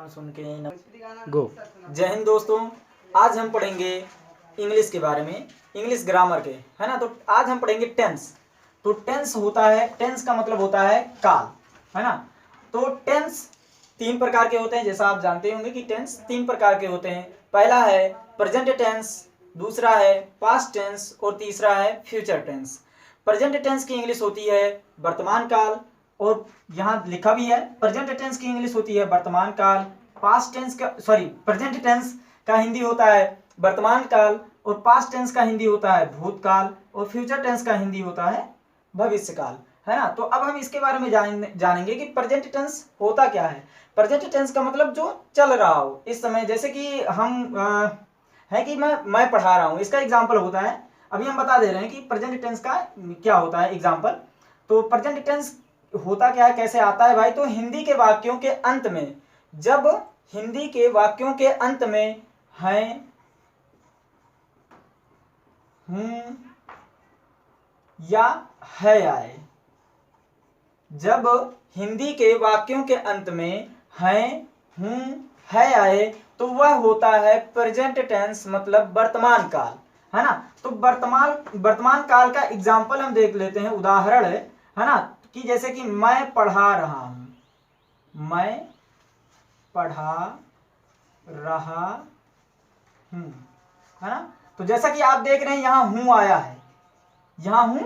सुन के गो। जय हिंद दोस्तों, आज हम पढ़ेंगे इंग्लिश के बारे में, इंग्लिश ग्रामर के, है ना। तो आज हम पढ़ेंगे टेंस। तो टेंस होता है, टेंस का मतलब होता है काल, है ना। तो टेंस तीन प्रकार के होते हैं, जैसा आप जानते होंगे कि टेंस तीन प्रकार के होते हैं। पहला है प्रेजेंट टेंस, दूसरा है पास्ट टेंस और तीसरा है फ्यूचर टेंस। प्रेजेंट टेंस की इंग्लिश होती है वर्तमान काल, और यहाँ लिखा भी है प्रेजेंट टेंस की इंग्लिश होती है वर्तमान काल। पास्ट टेंस का प्रेजेंट टेंस का हिंदी होता है वर्तमान काल, और पास्ट टेंस का हिंदी होता है भूतकाल, और फ्यूचर टेंस का हिंदी होता है भविष्य काल, है ना। तो अब हम इसके बारे में जानेंगे कि प्रेजेंट टेंस होता क्या है। प्रेजेंट टेंस का मतलब जो चल रहा हो इस समय, जैसे कि हम है कि मैं पढ़ा रहा हूँ, इसका एग्जाम्पल होता है। अभी हम बता दे रहे हैं कि प्रेजेंट टेंस का क्या होता है एग्जाम्पल। तो प्रेजेंट टेंस होता क्या है, कैसे आता है भाई। तो हिंदी के वाक्यों के अंत में, जब हिंदी के वाक्यों के अंत में हैं, हूं या है आए, जब हिंदी के वाक्यों के अंत में हैं, हूं, है आए, तो वह होता है प्रेजेंट टेंस, मतलब वर्तमान काल, है ना। तो वर्तमान काल का एग्जाम्पल हम देख लेते हैं, उदाहरण है ना। कि जैसे कि मैं पढ़ा रहा हूं, मैं पढ़ा रहा हूं, है ना। तो जैसा कि आप देख रहे हैं यहाँ हूं आया है, यहाँ हूं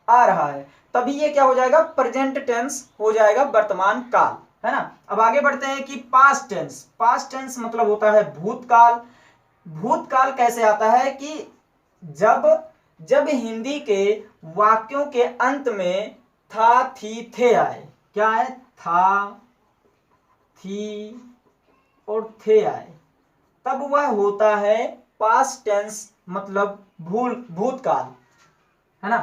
आ रहा है, तभी ये क्या हो जाएगा, प्रेजेंट टेंस हो जाएगा, वर्तमान काल, है ना। अब आगे बढ़ते हैं कि पास्ट टेंस। पास्ट टेंस मतलब होता है भूतकाल। भूतकाल कैसे आता है कि जब हिंदी के वाक्यों के अंत में था, थी, थे आए, क्या है, था, थी और थे आए, तब वह होता है पास्ट टेंस, मतलब भूतकाल, है ना।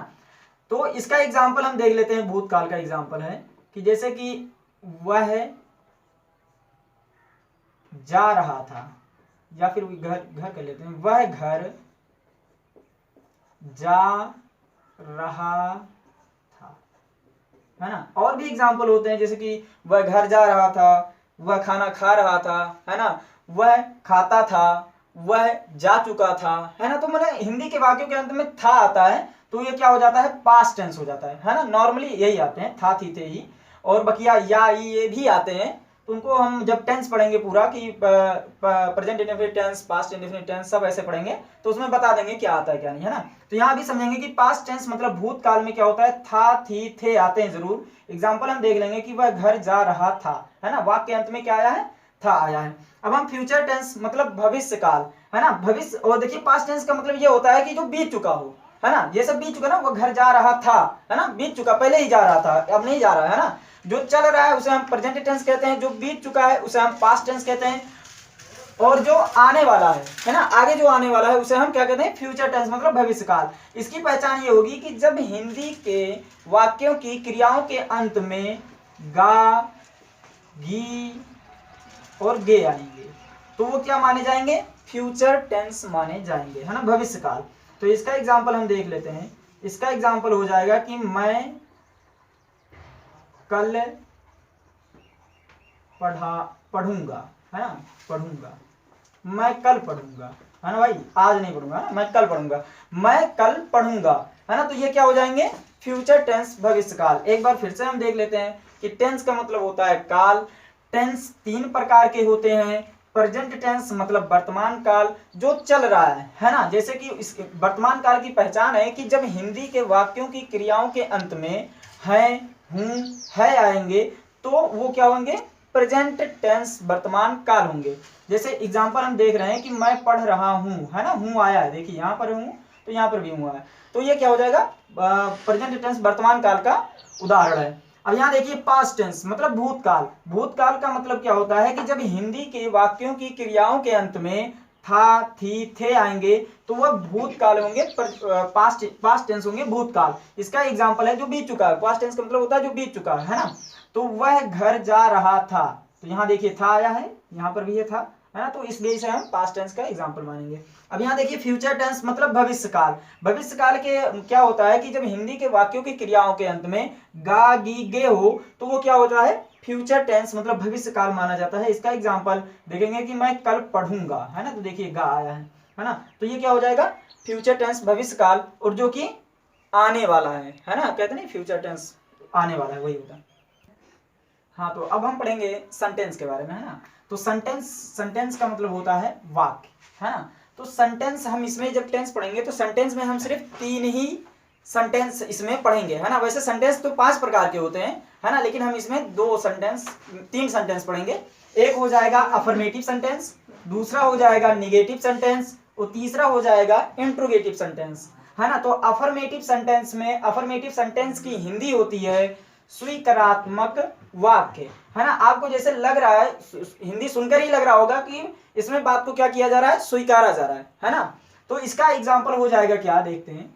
तो इसका एग्जाम्पल हम देख लेते हैं। भूतकाल का एग्जाम्पल है कि जैसे कि वह जा रहा था, या फिर घर कर लेते हैं, वह घर जा रहा था, है ना। और भी एग्जाम्पल होते हैं, जैसे कि वह घर जा रहा था, वह खाना खा रहा था, है ना, वह खाता था, वह जा चुका था, है ना। तो मैंने हिंदी के वाक्यों के अंत में था आता है, तो ये क्या हो जाता है, पास्ट टेंस हो जाता है ना। नॉर्मली यही आते हैं, था, थी, थे ही, और बकिया या ये भी आते हैं। तो उनको हम जब टेंस पढ़ेंगे पूरा कि present indefinite tense, past indefinite tense, सब ऐसे पढ़ेंगे तो उसमें बता देंगे क्या आता है क्या नहीं, है ना। तो यहाँ भी समझेंगे कि पास्ट टेंस मतलब भूतकाल में क्या होता है, था, थी, थे आते हैं जरूर। एग्जाम्पल हम देख लेंगे कि वह घर जा रहा था, है ना, वाक्य के अंत में क्या आया है, था आया है। अब हम फ्यूचर टेंस मतलब भविष्य काल, है ना, भविष्य। और देखिए पास्ट टेंस का मतलब ये होता है कि जो बीत चुका हो, है ना, ये सब बीत चुका ना, वो घर जा रहा था, है ना, बीत चुका, पहले ही जा रहा था, अब नहीं जा रहा है ना। जो चल रहा है उसे हम प्रेजेंट टेंस कहते हैं, जो बीत चुका है उसे हम पास्ट टेंस कहते हैं, और जो आने वाला है ना, आगे जो आने वाला है उसे हम क्या कहते हैं, फ्यूचर टेंस, मतलब भविष्य काल। इसकी पहचान ये होगी कि जब हिंदी के वाक्यों की क्रियाओं के अंत में गा, गी और गे आएंगे, तो वो क्या माने जाएंगे, फ्यूचर टेंस माने जाएंगे, है ना, भविष्य काल। तो इसका एग्जाम्पल हम देख लेते हैं। इसका एग्जाम्पल हो जाएगा कि मैं कल पढ़ूंगा, है ना, पढ़ूंगा, मैं कल पढ़ूंगा, है ना भाई, आज नहीं पढ़ूंगा ना, मैं कल पढ़ूंगा, मैं कल पढ़ूंगा, है ना। तो ये क्या हो जाएंगे, फ्यूचर टेंस, भविष्य काल। एक बार फिर से हम देख लेते हैं कि टेंस का मतलब होता है काल। टेंस तीन प्रकार के होते हैं। प्रेजेंट टेंस मतलब वर्तमान काल, जो चल रहा है ना। जैसे कि इस वर्तमान काल की पहचान है कि जब हिंदी के वाक्यों की क्रियाओं के अंत में है, हूं, है आएंगे, तो वो क्या होंगे, प्रेजेंट टेंस, वर्तमान काल होंगे। जैसे एग्जांपल हम देख रहे हैं कि मैं पढ़ रहा हूं, है ना, हूं आया है, देखिए यहाँ पर हूं तो यहाँ पर भी हूं आया, तो ये क्या हो जाएगा, प्रेजेंट टेंस, वर्तमान काल का उदाहरण है। अब यहाँ देखिए पास्ट टेंस मतलब भूतकाल। भूतकाल का मतलब क्या होता है कि जब हिंदी के वाक्यों की क्रियाओं के अंत में था, थी, थे आएंगे, तो वह भूतकाल होंगे, पास्ट टेंस होंगे, भूतकाल। इसका एग्जांपल है जो बीत चुका है। पास्ट टेंस का मतलब होता है जो बीत चुका है ना। तो वह घर जा रहा था, तो यहाँ देखिए था आया है, यहाँ पर भी ये था, है ना। तो इस बेस से हम पास्ट टेंस का एग्जांपल मानेंगे। अब यहाँ देखिए फ्यूचर टेंस मतलब भविष्य काल। भविष्य काल के क्या होता है कि जब हिंदी के वाक्यों की क्रियाओं के अंत में गा गी गे हो तो वो क्या होता है, फ्यूचर टेंस मतलब भविष्य काल माना जाता है। इसका एग्जांपल देखेंगे कि मैं कल पढ़ूंगा, है ना, तो देखिए गा आया है ना, तो ये क्या हो जाएगा फ्यूचर टेंस भविष्य काल, और जो कि आने वाला है ना, कहते नहीं फ्यूचर टेंस आने वाला है, वही होता है। हाँ, तो अब हम पढ़ेंगे सेंटेंस के बारे में, है ना। तो सेंटेंस का मतलब होता है वाक्य, है ना। तो सेंटेंस हम इसमें जब टेंस पढ़ेंगे तो सेंटेंस में हम सिर्फ 3 ही सेंटेंस इसमें पढ़ेंगे, है ना। वैसे सेंटेंस तो 5 प्रकार के होते हैं, है ना, लेकिन हम इसमें 3 सेंटेंस पढ़ेंगे। एक हो जाएगा अफर्मेटिव सेंटेंस, दूसरा हो जाएगा निगेटिव सेंटेंस, और तीसरा हो जाएगा इंट्रोगेटिव सेंटेंस, है ना। तो अफर्मेटिव सेंटेंस की हिंदी होती है स्वीकारात्मक वाक्य, है ना। आपको जैसे लग रहा है, हिंदी सुनकर ही लग रहा होगा कि इसमें बात को क्या किया जा रहा है, स्वीकारा जा रहा है ना। तो इसका एग्जाम्पल हो जाएगा क्या, देखते हैं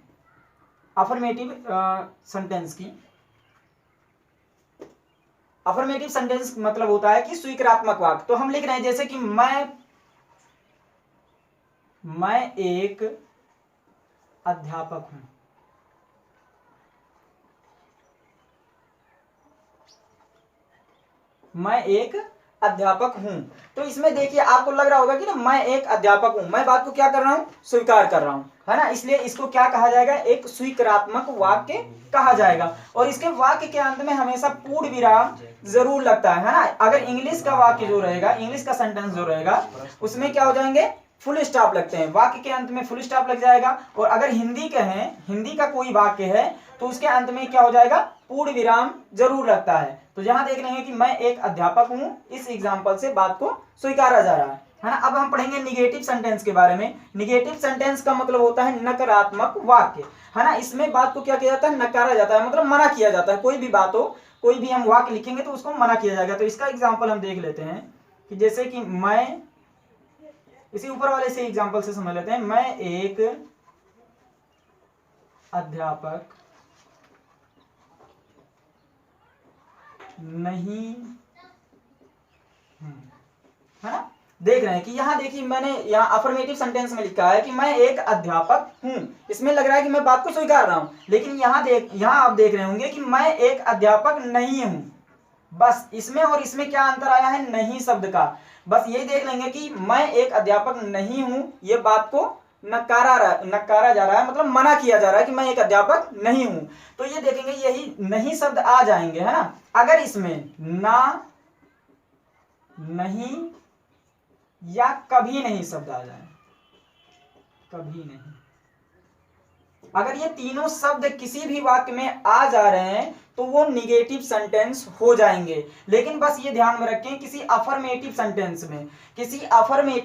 अफर्मेटिव सेंटेंस की। अफर्मेटिव सेंटेंस मतलब होता है कि स्वीकारात्मक वाक्य। तो हम लिख रहे हैं जैसे कि मैं एक अध्यापक हूं। मैं एक अध्यापक हूं। तो इसमें देखिए आपको लग रहा होगा कि ना मैं एक अध्यापक हूं, मैं बात को क्या कर रहा हूं, स्वीकार कर रहा हूं, है ना। इसलिए इसको क्या कहा जाएगा, एक स्वीकारात्मक वाक्य कहा जाएगा। और इसके वाक्य के अंत में हमेशा पूर्ण विराम जरूर लगता है ना। अगर इंग्लिश का वाक्य जो रहेगा, इंग्लिश का सेंटेंस जो रहेगा, उसमें क्या हो जाएंगे, फुल स्टॉप लगते हैं, वाक्य के अंत में फुल स्टॉप लग जाएगा। और अगर हिंदी का है, हिंदी का कोई वाक्य है तो उसके अंत में क्या हो जाएगा, पूर्ण विराम जरूर लगता है। तो यहां देख रहे हैं कि मैं एक अध्यापक हूं, इस एग्जांपल से बात को स्वीकारा जा रहा है ना। अब हम पढ़ेंगे निगेटिव सेंटेंस के बारे में। निगेटिव सेंटेंस का मतलब होता है नकारात्मक वाक्य, है ना। इसमें बात को क्या किया जाता है, नकारा जाता है, मतलब मना किया जाता है। कोई भी बात हो, कोई भी हम वाक्य लिखेंगे तो उसको मना किया जाएगा। तो इसका एग्जाम्पल हम देख लेते हैं कि जैसे कि मैं, इसी ऊपर वाले से एग्जाम्पल से समझ लेते हैं। मैं एक अध्यापक नहीं हूं, है ना। देख रहे हैं कि यहां देखिए मैंने यहां अफर्मेटिव सेंटेंस में लिखा है कि मैं एक अध्यापक हूं, इसमें लग रहा है कि मैं बात को स्वीकार रहा हूं। लेकिन यहां आप देख रहे होंगे कि मैं एक अध्यापक नहीं हूं। बस इसमें और इसमें क्या अंतर आया है, नहीं शब्द का। बस यही देख लेंगे कि मैं एक अध्यापक नहीं हूं, ये बात को नकारा जा रहा है, मतलब मना किया जा रहा है कि मैं एक अध्यापक नहीं हूं। तो ये देखेंगे यही नहीं शब्द आ जाएंगे, है ना। अगर इसमें ना, नहीं या कभी नहीं शब्द आ जाए, कभी नहीं, अगर ये तीनों शब्द किसी भी वाक्य में आ जा रहे हैं तो वो निगेटिव सेंटेंस हो जाएंगे। लेकिन बस ये ध्यान में रखें, किसी अफर्मेटिव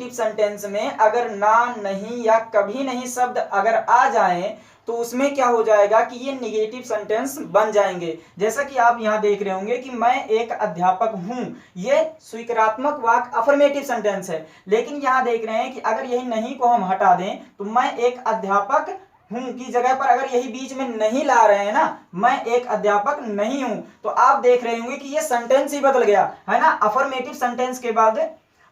सेंटेंस में अगर ना, नहीं या कभी नहीं शब्द अगर आ जाएं तो उसमें क्या हो जाएगा कि ये निगेटिव सेंटेंस बन जाएंगे। जैसा कि आप यहां देख रहे होंगे कि मैं एक अध्यापक हूं, ये स्वीकारात्मक वाक्य अफर्मेटिव सेंटेंस है। लेकिन यहां देख रहे हैं कि अगर यही नहीं को हम हटा दें तो मैं एक अध्यापक हूं की जगह पर अगर यही बीच में नहीं ला रहे हैं ना, मैं एक अध्यापक नहीं हूं, तो आप देख रहे होंगे कि ये सेंटेंस ही बदल गया, है ना। अफर्मेटिव सेंटेंस के बाद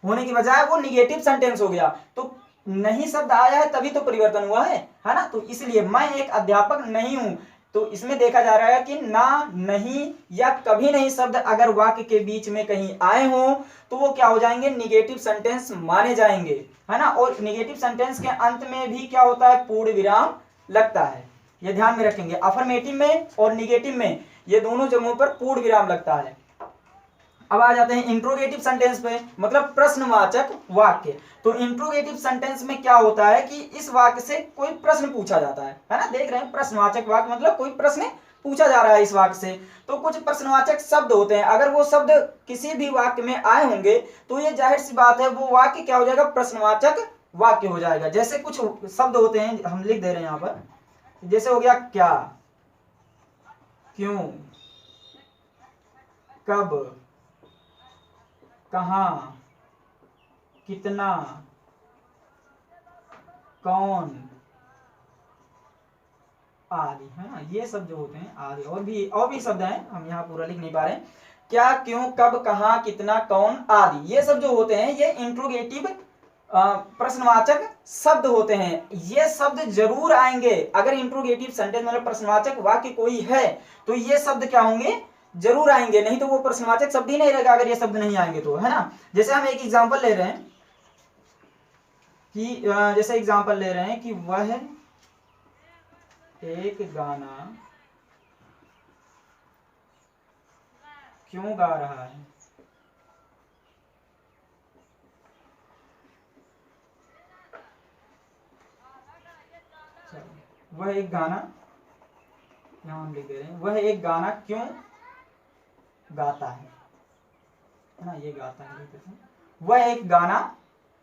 होने की बजाय वो निगेटिव सेंटेंस हो गया। तो नहीं शब्द आया है तभी तो परिवर्तन हुआ है ना। तो इसलिए मैं एक अध्यापक नहीं हूं, तो इसमें देखा जा रहा है कि ना, नहीं या कभी नहीं शब्द अगर वाक्य के बीच में कहीं आए हों तो वो क्या हो जाएंगे, निगेटिव सेंटेंस माने जाएंगे, है ना। और निगेटिव सेंटेंस के अंत में भी क्या होता है, पूर्ण विराम लगता है। ये ध्यान में रखेंगे, अफर्मेटिव में और निगेटिव में ये दोनों जगहों पर पूर्ण विराम लगता है। अब आ जाते हैं इंट्रोगेटिव सेंटेंस पे, मतलब प्रश्नवाचक वाक्य। तो इंट्रोगेटिव सेंटेंस में क्या होता है कि इस वाक्य से कोई प्रश्न पूछा जाता है ना। देख रहे हैं प्रश्नवाचक वाक्य मतलब कोई प्रश्न पूछा जा रहा है इस वाक्य से। तो कुछ प्रश्नवाचक शब्द होते हैं, अगर वो शब्द किसी भी वाक्य में आए होंगे तो ये जाहिर सी बात है वो वाक्य क्या हो जाएगा, प्रश्नवाचक वाक्य हो जाएगा। जैसे कुछ शब्द होते हैं, हम लिख दे रहे हैं यहाँ पर, जैसे हो गया क्या, क्यों, कब, कहां, कितना, कौन आदि, है ना। ये सब जो होते हैं आदि, और भी शब्द हैं, हम यहाँ पूरा लिख नहीं पा रहे हैं। क्या, क्यों, कब, कहाँ, कितना, कौन आदि, ये सब जो होते हैं ये इंट्रोगेटिव प्रश्नवाचक शब्द होते हैं। ये शब्द जरूर आएंगे अगर इंट्रोगेटिव सेंटेंस मतलब प्रश्नवाचक वाक्य कोई है तो ये शब्द क्या होंगे, जरूर आएंगे, नहीं तो वो प्रश्नवाचक शब्द ही नहीं रहेगा अगर ये शब्द नहीं आएंगे तो, है ना। जैसे हम एक एग्जांपल ले रहे हैं कि जैसे एग्जांपल ले रहे हैं कि वह एक गाना क्यों गा रहा है। वह एक गाना, यहां हम लिख दे रहे हैं, वह एक गाना क्यों गाता है ना, ये गाता है, वह एक गाना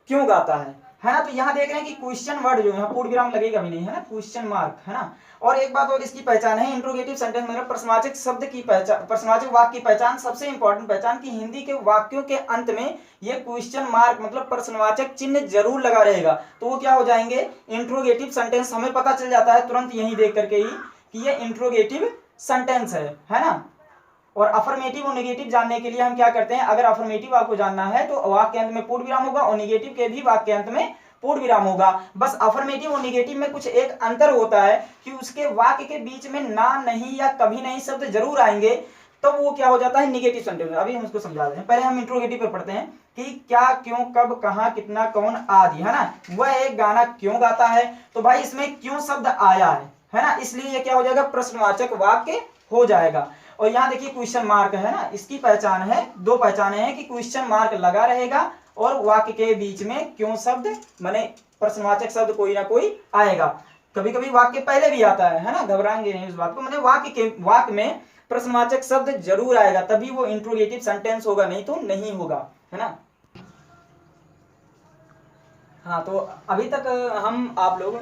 क्यों गाता है ना। तो यहाँ देख रहे हैं कि क्वेश्चन वर्ड जो है पूर्ण विराम लगेगा भी नहीं, है ना, क्वेश्चन मार्क, है ना। और एक बात और इसकी पहचान है, इंट्रोगेटिव सेंटेंस मतलब प्रश्नवाचक शब्द की पहचान, प्रश्नवाचक वाक्य की पहचान, सबसे इंपॉर्टेंट पहचान कि हिंदी के वाक्यों के अंत में ये क्वेश्चन मार्क मतलब प्रश्नवाचक चिन्ह जरूर लगा रहेगा, तो वो क्या हो जाएंगे, इंट्रोगेटिव सेंटेंस। हमें पता चल जाता है तुरंत यही देख करके ही कि ये इंट्रोगेटिव सेंटेंस है ना। और अफर्मेटिव और नेगेटिव जानने के लिए हम क्या करते हैं, अगर अफर्मेटिव आपको जानना है तो वाक्य अंत में पूर्ण विराम होगा और नेगेटिव के भी वाक्य अंत में पूर्ण विराम होगा। बस अफर्मेटिव और नेगेटिव में कुछ एक अंतर होता है कि उसके वाक्य के बीच में ना, नहीं या कभी नहीं शब्द जरूर आएंगे, तब वो क्या हो जाता है, नेगेटिव सेंटेंस। अभी हम इसको समझा रहे हैं, पहले हम इंट्रोगेटिव पे पढ़ते हैं कि क्या, क्यों, कब, कहाँ, कितना, कौन आदि, है ना। वह एक गाना क्यों गाता है, तो भाई इसमें क्यों शब्द आया है ना, इसलिए ये क्या हो जाएगा, प्रश्नवाचक वाक्य हो जाएगा। और यहाँ देखिए क्वेश्चन मार्क है ना, इसकी पहचान है, दो पहचाने हैं कि क्वेश्चन मार्क लगा रहेगा और वाक्य के बीच में क्यों शब्द माने प्रश्नवाचक शब्द कोई ना कोई आएगा। कभी कभी वाक्य पहले भी आता है ना, घबराएंगे नहीं उस बात को, मैंने वाक्य में प्रश्नवाचक शब्द जरूर आएगा, तभी वो इंट्रोगेटिव सेंटेंस होगा, नहीं तो नहीं होगा, है ना। हाँ, तो अभी तक हम आप लोग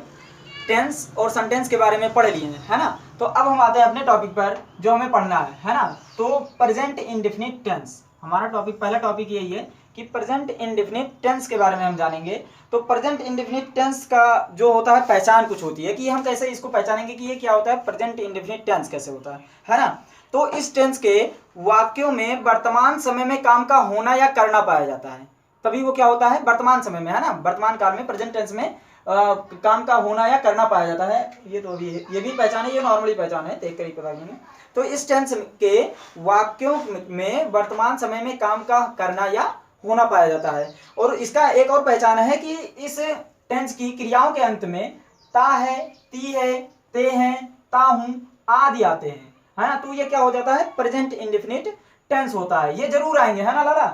टेंस और सेंटेंस के बारे में पढ़ लिए हैं, है ना। तो अब हम आते हैं अपने टॉपिक पर जो हमें पढ़ना है ना। तो प्रेजेंट इंडेफिनिट टेंस, हमारा टॉपिक, पहला टॉपिक यही है कि प्रेजेंट इंडेफिनिट टेंस के बारे में हम जानेंगे। तो प्रेजेंट इंडेफिनिट टेंस का जो होता है पहचान कुछ होती है कि हम कैसे इसको पहचानेंगे कि ये क्या होता है, प्रेजेंट इंडेफिनिट टेंस कैसे होता है ना। तो इस टेंस के वाक्यों में वर्तमान समय में काम का होना या करना पाया जाता है, तभी वो क्या होता है, वर्तमान समय में, है ना, वर्तमान काल में, प्रेजेंट टेंस में काम का होना या करना पाया जाता है। ये तो अभी ये भी पहचान है, ये नॉर्मली पहचान है, देख कर ही पता नहीं। तो इस टेंस के वाक्यों में वर्तमान समय में काम का करना या होना पाया जाता है। और इसका एक और पहचान है कि इस टेंस की क्रियाओं के अंत में ता है, ती है, ते हैं, ता हूं आदि आते हैं, है ना। तो ये क्या हो जाता है, प्रेजेंट इंडेफिनिट टेंस होता है, ये जरूर आएंगे, है ना लाला।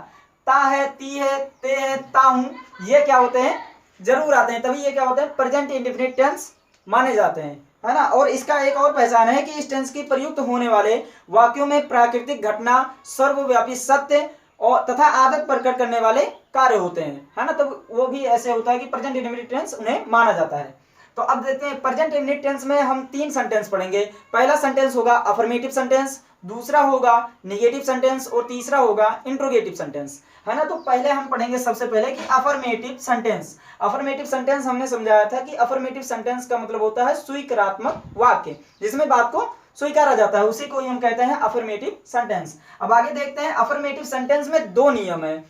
ता है, ती है, ते है, ता हूं, ये क्या होते हैं, जरूर आते हैं, तभी ये क्या होते हैं, प्रेजेंट इंडेफिनिट टेंस माने जाते हैं, है ना। और इसका एक और पहचान है कि इस टेंस की प्रयुक्त होने वाले वाक्यों में प्राकृतिक घटना, सर्वव्यापी सत्य और तथा आदत प्रकट करने वाले कार्य होते हैं, है ना। तो वो भी ऐसे होता है कि प्रेजेंट इंडेफिनिट टेंस उन्हें माना जाता है। तो अब देखते हैं प्रेजेंट इंडेफिनिट टेंस में हम तीन सेंटेंस पढ़ेंगे। पहला सेंटेंस होगा अफर्मेटिव सेंटेंस, दूसरा होगा नेगेटिव सेंटेंस और तीसरा होगा इंट्रोगेटिव सेंटेंस, है ना। तो पहले हम पढ़ेंगे सबसे पहले कि अफर्मेटिव सेंटेंस। अफर्मेटिव सेंटेंस हमने समझाया था कि अफर्मेटिव सेंटेंस का मतलब होता है स्वीकारात्मक वाक्य, जिसमें बात को स्वीकारा जाता है, उसी को हम कहते हैं अफर्मेटिव सेंटेंस। अब आगे देखते हैं, अफर्मेटिव सेंटेंस में दो नियम है।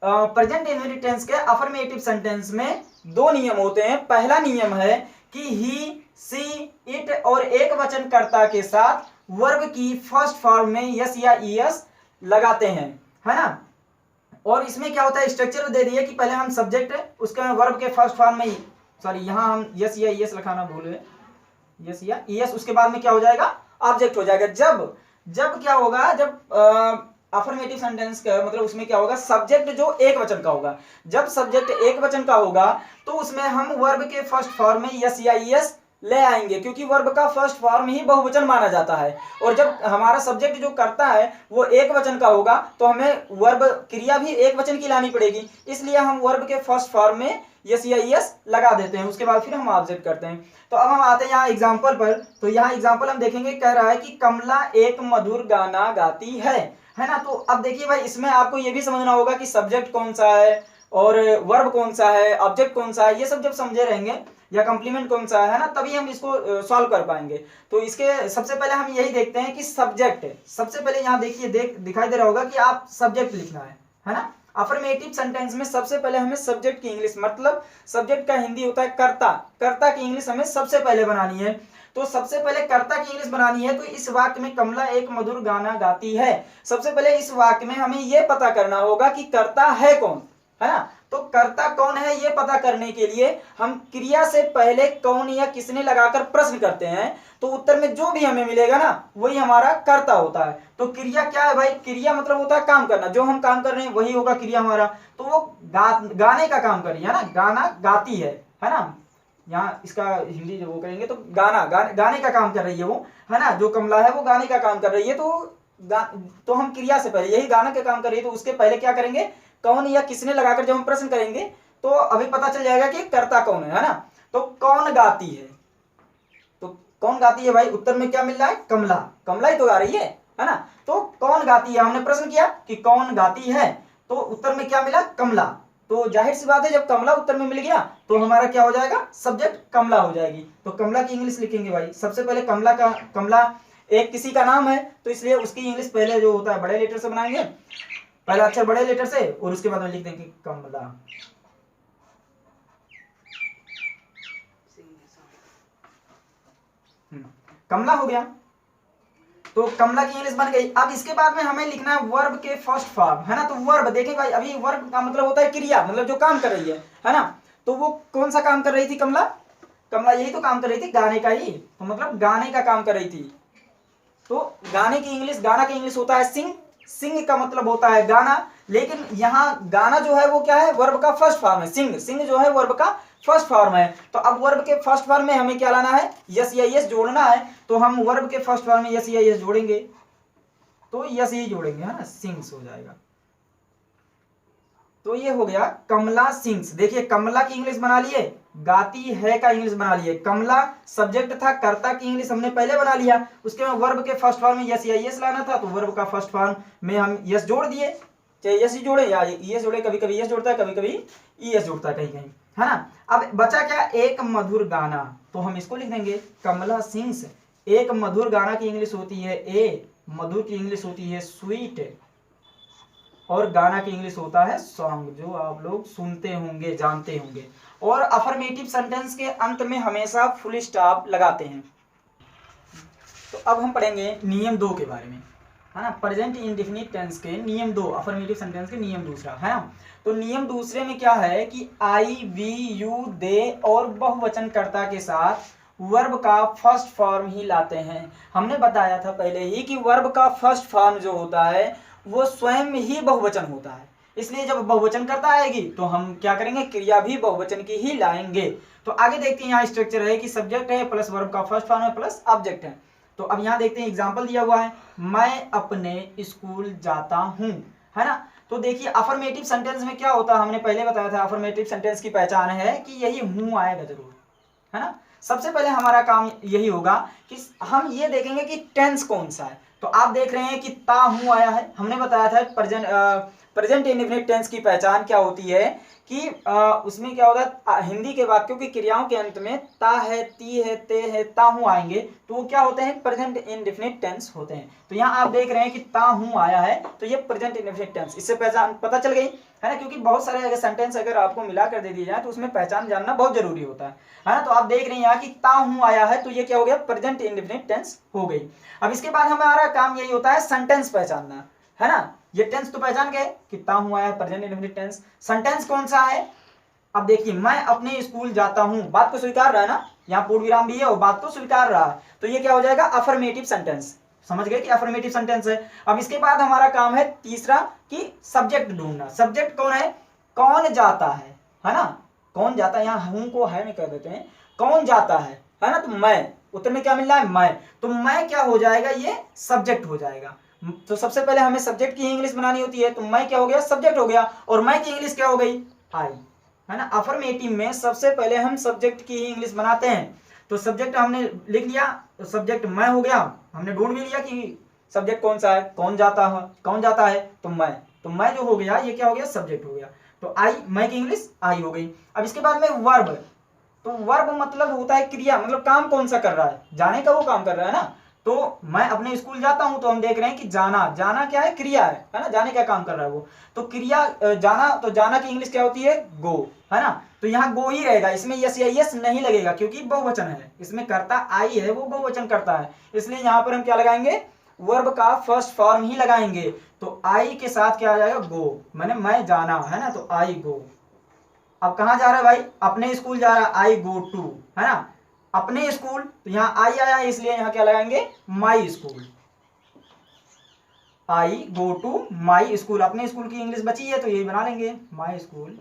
प्रेजेंट इंडेफिनिट टेंस के अफर्मेटिव सेंटेंस में दो नियम होते हैं। पहला नियम है कि ही, सी, इट और एक वचनकर्ता के साथ वर्ब की फर्स्ट फॉर्म में यस या ईएस लगाते हैं, है ना। और इसमें क्या होता है, स्ट्रक्चर दे दिया कि पहले हम सब्जेक्ट उसके वर्ब के फर्स्ट फॉर्म में, सॉरी यहां हम यस या ईएस लिखाना भूल गए, यस या ईएस, उसके बाद में क्या हो जाएगा, ऑब्जेक्ट हो जाएगा। जब क्या होगा, जब अफर्मेटिव सेंटेंस का मतलब उसमें क्या होगा, सब्जेक्ट जो एक वचन का होगा, जब सब्जेक्ट एक वचन का होगा तो उसमें हम वर्ब के फर्स्ट फॉर्म में यस या ईएस ले आएंगे, क्योंकि वर्ब का फर्स्ट फॉर्म ही बहुवचन माना जाता है। और जब हमारा सब्जेक्ट जो करता है वो एक वचन का होगा तो हमें वर्ब क्रिया भी एक वचन की लानी पड़ेगी, इसलिए हम वर्ब के फर्स्ट फॉर्म में यस या ईएस लगा देते हैं, उसके बाद फिर हम ऑब्जेक्ट करते हैं। तो अब हम आते हैं यहाँ एग्जाम्पल पर। तो यहाँ एग्जाम्पल हम देखेंगे, कह रहा है कि कमला एक मधुर गाना गाती है ना। तो अब देखिए भाई, इसमें आपको ये भी समझना होगा कि सब्जेक्ट कौन सा है और वर्ब कौन सा है, ऑब्जेक्ट कौन सा है, ये सब जब समझे रहेंगे या कॉम्प्लीमेंट कौन सा है ना, तभी हम इसको सॉल्व कर पाएंगे। तो इसके सबसे पहले हम यही देखते हैं कि सब्जेक्ट, सबसे पहले यहाँ देखिए दिखाई दे रहा होगा कि आप सब्जेक्ट लिखना है ना। अफर्मेटिव सेंटेंस में सबसे पहले हमें सब्जेक्ट की इंग्लिश, मतलब सब्जेक्ट का हिंदी होता है कर्ता, कर्ता की इंग्लिश हमें सबसे पहले बनानी है। तो सबसे पहले कर्ता की इंग्लिश बनानी है, तो इस वाक्य में कमला एक मधुर गाना गाती है। सबसे पहले इस वाक्य में हमें यह पता करना होगा कि कर्ता है कौन, है ना। तो कर्ता कौन है ये पता करने के लिए हम क्रिया से पहले कौन या किसने लगाकर प्रश्न करते हैं, तो उत्तर में जो भी हमें मिलेगा ना वही हमारा कर्ता होता है। तो क्रिया क्या है भाई, क्रिया मतलब होता है काम करना, जो हम काम कर रहे हैं वही होगा क्रिया हमारा। तो वो गाने का काम कर रही है ना, गाना गाती है ना। यहाँ इसका हिंदी जो वो करेंगे तो गाने का काम कर रही है वो, है ना। जो कमला है वो गाने का काम कर रही है। तो हम क्रिया से पहले यही गाना का काम कर रही है, तो उसके पहले क्या करेंगे, कौन या किसने लगाकर जब हम प्रश्न करेंगे तो अभी पता चल जाएगा कि कर्ता कौन है ना। तो कौन गाती है, तो कौन गाती है भाई, उत्तर में क्या मिल रहा है, कमला, कमला ही तो गा रही है ना। तो कौन गाती है, हमने प्रश्न किया कि कौन गाती है, तो उत्तर में क्या मिला, कमला। तो जाहिर सी बात है जब कमला उत्तर में मिल गया तो हमारा क्या हो जाएगा, सब्जेक्ट कमला हो जाएगी। तो कमला की इंग्लिश लिखेंगे भाई, सबसे पहले कमला एक किसी का नाम है, तो इसलिए उसकी इंग्लिश पहले जो होता है बड़े लेटर से बनाएंगे, पहला अक्षर बड़े लेटर से और उसके बाद में लिख देंगे कमला। कमला हो गया, तो कमला की इंग्लिश बन गई। अब इसके बाद में हमें लिखना है वर्ब के फर्स्ट फॉर्म, है ना। तो वर्ब देखिए भाई, अभी वर्ब का मतलब होता है क्रिया, मतलब जो काम कर रही है ना। तो वो कौन सा काम कर रही थी कमला, कमला यही तो काम कर रही थी, गाने का ही, तो मतलब गाने का काम कर रही थी। तो गाने की इंग्लिश, गाना की इंग्लिश होता है सिंग, सिंग का मतलब होता है गाना, लेकिन यहाँ गाना जो है वो क्या है, वर्ब का फर्स्ट फॉर्म है। सिंग, सिंग जो है वर्ब का फर्स्ट फॉर्म है। तो अब वर्ब के फर्स्ट फॉर्म में हमें क्या लाना है, यस या यस जोड़ना है। तो हम वर्ब के फर्स्ट फॉर्म में यस या यस जोड़ेंगे, तो यस ही जोड़ेंगे, है ना, सिंग्स हो जाएगा। तो ये हो गया कमला सिंग्स। देखिए कमला की इंग्लिश बना लिए, गाती है का इंग्लिश बना लिए, कमला सब्जेक्ट था, कर्ता की इंग्लिश हमने पहले बना लिया। उसके बाद वर्ब के फर्स्ट फॉर्म में यस या यस लाना था, तो वर्ब का फर्स्ट फॉर्म में हम यस जोड़ दिए, चाहे यस ही जोड़े या ईएस जोड़े, कभी कभी यस जोड़ता है, कभी कभी ईएस जोड़ता है, कहीं कहीं, है ना। अब बचा क्या, एक मधुर गाना, तो हम इसको लिख देंगे कमला सिंग्स। एक मधुर गाना की इंग्लिश होती है ए, मधुर की इंग्लिश होती है स्वीट, और गाना की इंग्लिश होता है सॉन्ग, जो आप लोग सुनते होंगे, जानते होंगे। और अफर्मेटिव सेंटेंस के अंत में हमेशा फुल स्टॉप लगाते हैं। तो अब हम पढ़ेंगे नियम 2 के बारे में, है ना। प्रेजेंट इंडेफिनिट टेंस के नियम 2, अफर्मेटिव सेंटेंस के नियम दूसरा, है ना। तो नियम दूसरे में क्या है कि आई, वी, यू, दे और बहुवचन कर्ता के साथ वर्ब का फर्स्ट फॉर्म ही लाते हैं। हमने बताया था पहले ही कि वर्ब का फर्स्ट फॉर्म जो होता है वो स्वयं ही बहुवचन होता है, इसलिए जब बहुवचन करता आएगी तो हम क्या करेंगे, क्रिया भी बहुवचन की ही लाएंगे। तो आगे देखते हैं, यहाँ स्ट्रक्चर है कि सब्जेक्ट है प्लस वर्ब का फर्स्ट फॉर्म है प्लस ऑब्जेक्ट है। तो अब यहाँ देखते हैं एग्जांपल दिया हुआ है, मैं अपने स्कूल जाता हूँ, है ना। तो देखिए अफर्मेटिव सेंटेंस में क्या होता है, हमने पहले बताया था अफर्मेटिव सेंटेंस की पहचान है कि यही हूँ आएगा जरूर, है ना। सबसे पहले हमारा काम यही होगा कि हम ये देखेंगे कि टेंस कौन सा है। तो आप देख रहे हैं कि ता हूं आया है, हमने बताया था प्रेजेंट इंडेफिनिट टेंस की पहचान क्या होती है कि उसमें क्या होगा, हिंदी के वाक्यों की क्रियाओं के अंत में ता है, ती है, ते है, ता हूं आएंगे, तो वो क्या होते हैं, प्रेजेंट इंडेफिनिट टेंस होते हैं। तो यहाँ आप देख रहे हैं कि ता हूं आया है, तो ये प्रेजेंट इंडेफिनिट टेंस, इससे पहचान पता चल गई, है ना। क्योंकि बहुत सारे अगर सेंटेंस अगर आपको मिला कर दे दिए जाए तो उसमें पहचान जानना बहुत जरूरी होता है ना। तो आप देख रहे हैं यहाँ कि ता हूं आया है, तो ये क्या हो गया, प्रेजेंट इंडेफिनिट टेंस हो गई। अब इसके बाद हमारा काम यही होता है सेंटेंस पहचानना, है ना। ये टेंस तो पहचान गए कि ता हूं आया है, प्रेजेंट इंडेफिनिट टेंस। सेंटेंस कौन सा है, अब देखिए मैं अपने स्कूल जाता हूं, बात को स्वीकार रहा है ना, यहाँ पूर्ण विराम भी है और बात तो स्वीकार रहा है, तो ये क्या हो जाएगा, अफर्मेटिव सेंटेंस। समझ गए कि अफर्मेटिव सेंटेंस है। अब इसके बाद हमारा काम है तीसरा कि सब्जेक्ट ढूंढना। सब्जेक्ट कौन है, कौन जाता है ना, कौन जाता है, यहाँ हूं को है में कह देते हैं, कौन जाता है ना। तो मैं, उत्तर में क्या मिल रहा है, मैं, तो मैं क्या हो जाएगा, ये सब्जेक्ट हो जाएगा। तो सबसे पहले हमें सब्जेक्ट की इंग्लिश बनानी होती है, तो मैं क्या हो गया, सब्जेक्ट हो गया, और मैं की इंग्लिश क्या हो गई, आई, है ना। अफर्मेटिव में सबसे पहले हम सब्जेक्ट की ही इंग्लिश बनाते हैं। तो सब्जेक्ट हमने लिख लिया, तो सब्जेक्ट मैं हो गया, हमने ढूंढ भी लिया कि सब्जेक्ट कौन सा है, कौन जाता है, तो मैं जो हो गया ये क्या हो गया, सब्जेक्ट हो गया। तो आई, मैं की इंग्लिश आई हो गई। अब इसके बाद में वर्ब, तो वर्ब मतलब होता है क्रिया, मतलब काम कौन सा कर रहा है, जाने का वो काम कर रहा है ना। तो मैं अपने स्कूल जाता हूं, तो हम देख रहे हैं कि जाना, जाना क्या है, क्रिया है ना, जाने का काम कर रहा है वो। तो क्रिया जाना, तो जाना की इंग्लिश क्या होती है, गो, है ना। तो यहाँ गो ही रहेगा, इसमें यस या यस नहीं लगेगा क्योंकि बहुवचन है, इसमें कर्ता आई है, वो बहुवचन करता है, इसलिए यहाँ पर हम क्या लगाएंगे, वर्ब का फर्स्ट फॉर्म ही लगाएंगे। तो आई के साथ क्या आ जाएगा, गो, मैंने मैं जाना, है ना, तो आई गो। अब कहां जा रहा है भाई, अपने स्कूल जा रहा है, आई गो टू, है ना, अपने स्कूल, तो यहां आई आया है, इसलिए यहां क्या लगाएंगे, my school, I go to my school. अपने स्कूल की इंग्लिश बची है तो यही बना लेंगे, माई स्कूल,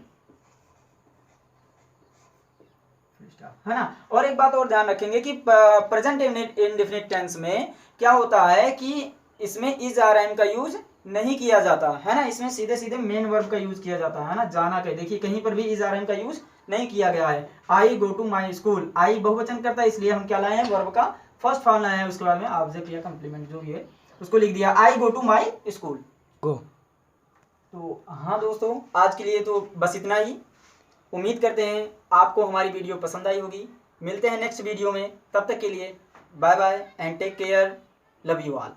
है ना। और एक बात और ध्यान रखेंगे कि प्रेजेंट इंडेफिनिट टेंस में क्या होता है कि इसमें इज आर एम का यूज नहीं किया जाता, है ना, इसमें सीधे सीधे मेन वर्ब का यूज किया जाता है ना, जाना का। देखिए कहीं पर भी इज आर एम का यूज नहीं किया गया है। आई गो टू माई स्कूल, आई बहुवचन करता है, इसलिए हम क्या लाए हैं, वर्ब का फर्स्ट फॉर्म लाए हैं, उसके बाद में ऑब्जेक्ट या कंप्लीमेंट जो भी है उसको लिख दिया, आई गो टू माई स्कूल, गो। तो हाँ दोस्तों, आज के लिए तो बस इतना ही। उम्मीद करते हैं आपको हमारी वीडियो पसंद आई होगी। मिलते हैं नेक्स्ट वीडियो में, तब तक के लिए bye bye and take care, love you all.